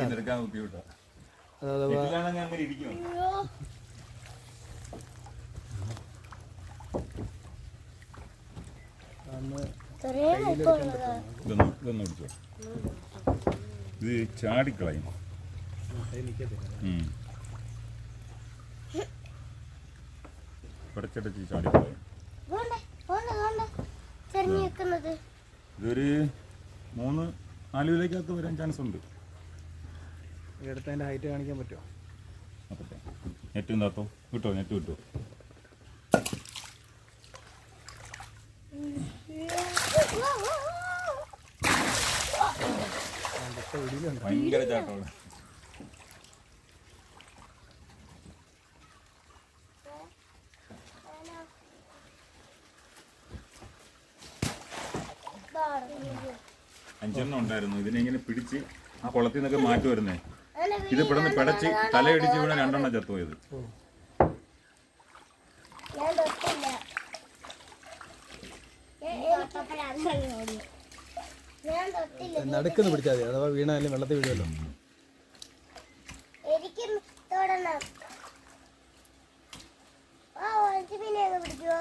എടുക്കാൻ ഇത് ചാടിക്കളയും. പടച്ചടച്ച് ചാടിക്കളയും. ഇതൊരു 3-4 കിലോയ്ക്കകത്ത് വരാൻ ചാൻസ് ഉണ്ട്. എടുത്തതിൻ്റെ ഹൈറ്റ് കാണിക്കാൻ പറ്റുമോ? നെറ്റ് എന്താത്തോ കിട്ടോ? നെറ്റ് കിട്ടോ? ഭയങ്കര ചാട്ടമാണ്. അഞ്ചെണ്ണം ഉണ്ടായിരുന്നു. ഇതിനെ ഇങ്ങനെ പിടിച്ച് ആ കുളത്തിൽ നിന്നൊക്കെ മാറ്റി വരുന്നേ. ഇത് പെട്ടെന്ന് പിടച്ച് തലയിടിച്ച് വീണ 2 എണ്ണം ചത്തുപോയത്. നടുക്കെന്ന് പിടിച്ചാൽ മതി, അഥവാ വീണാലും വെള്ളത്തിൽ വീഴുമല്ലോ. പിടിക്കുവോ?